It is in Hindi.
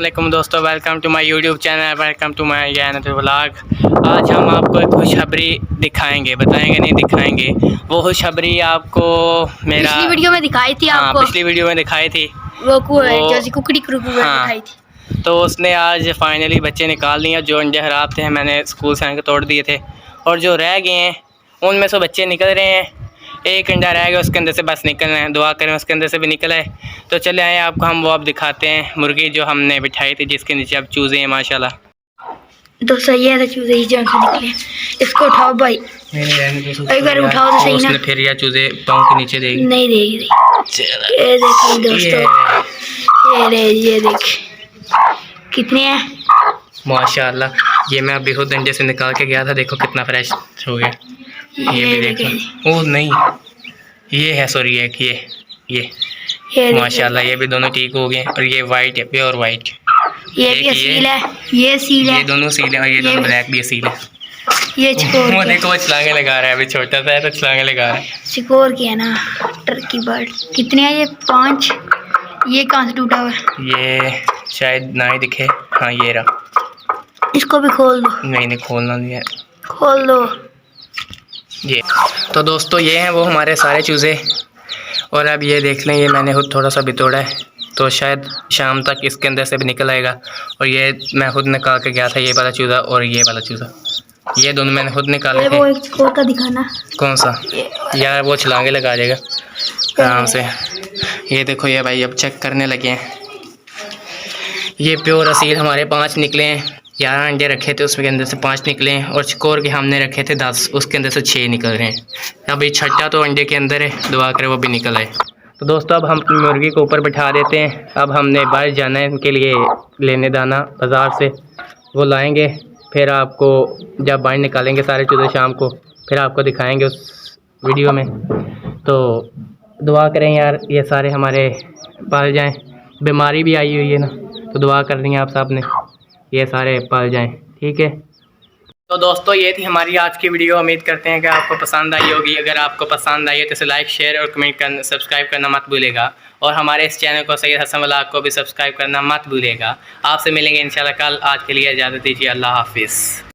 अस्सलामुअलैकुम दोस्तों, welcome to my YouTube channel, welcome to my another vlog. आज हम आपको एक खुशखबरी दिखाएंगे, बताएंगे नहीं दिखाएंगे। वो खुशखबरी आपको पिछली वीडियो में दिखाई थी आपको। पिछली वीडियो में दिखाई थी वो कुकड़ी दिखाई थी। तो उसने आज फाइनली बच्चे निकाल दिए। जो अंडे खराब थे मैंने स्कूल से आके तोड़ दिए थे, और जो रह गए हैं उनमें से बच्चे निकल रहे हैं। एक अंडा रह गया, उसके अंदर से बस निकलना है। दुआ करें उसके अंदर से भी निकला है। तो चले आए आपको हम वो अब दिखाते हैं, मुर्गी जो हमने बिठाई थी जिसके नीचे अब चूजे हैं माशाल्लाह। दोस्तों ये है चूजे ही जान से निकले। इसको उठाओ भाई, एक बार उठाओ तो सही ना। फिर यह चूजे पाँव के नीचे देगी, नहीं देगी। ये देखिए दोस्तों, ये देखिए कितने हैं माशाल्लाह। ये मैं अभी खुद अंडे से निकाल के गया था, देखो कितना फ्रेश हो गया। ये भी देखो, ओ नहीं ये है, सॉरी एक ये माशाल्लाह, ये भी दोनों ठीक हो गए। और ये वाइट है, प्योर वाइट। ये भी सील है, ये सील है, ये दोनों सील है, और ये दोनों ब्लैक भी सील है। ये चिकोर वो देखो वो छलांगे लगा रहा है, अभी छोटा सा है तो छलांगे लगा रहा है। चिकोर की है ना, टर्की बर्ड। कितने हैं ये? 5। ये कहाँ से टूटा हुआ है? ये शायद ना ही दिखे। हाँ ये रहा। इसको भी खोल दो। नहीं खोलना नहीं है, खोल दो। ये तो दोस्तों ये हैं वो हमारे सारे चूज़े। और अब ये देख लें, ये मैंने खुद थोड़ा सा बितोड़ा है, तो शायद शाम तक इसके अंदर से भी निकल आएगा। और ये मैं खुद निकाल के गया था, ये वाला चूज़ा और ये वाला चूज़ा, ये दोनों मैंने खुद निकाले थे। वो एक चिकोर का दिखाना। कौन सा? यार वो छलांगे लगा देगा आराम से। ये देखो ये भाई अब चेक करने लगे हैं। ये प्योर असील हमारे 5 निकले हैं। 11 अंडे रखे थे, उसके अंदर से 5 निकले हैं। और चिकोर के हमने रखे थे 10, उसके अंदर से 6 निकल रहे हैं। अभी छठा तो अंडे के अंदर है, दुआ करें वो भी निकल आए। तो दोस्तों अब हम अपनी मुर्गी को ऊपर बिठा देते हैं। अब हमने बाहर जाना है इनके लिए लेने दाना बाज़ार से, वो लाएंगे। फिर आपको जब बाहर निकालेंगे सारे चूज़े शाम को, फिर आपको दिखाएंगे उस वीडियो में। तो दुआ करें यार ये सारे हमारे पाल जाएं। बीमारी भी आई हुई है ना, तो दुआ कर रही हैं आप सब ने ये सारे पाल जाएं, ठीक है। तो दोस्तों ये थी हमारी आज की वीडियो। उम्मीद करते हैं कि आपको पसंद आई होगी। अगर आपको पसंद आई है तो इसे लाइक, शेयर और कमेंट करना, सब्सक्राइब करना मत भूलेगा। और हमारे इस चैनल को सैयद हसन व्लॉग को भी सब्सक्राइब करना मत भूलेगा। आपसे मिलेंगे इंशाल्लाह कल। आज के लिए इजाज़त दीजिए, अल्लाह हाफिज़।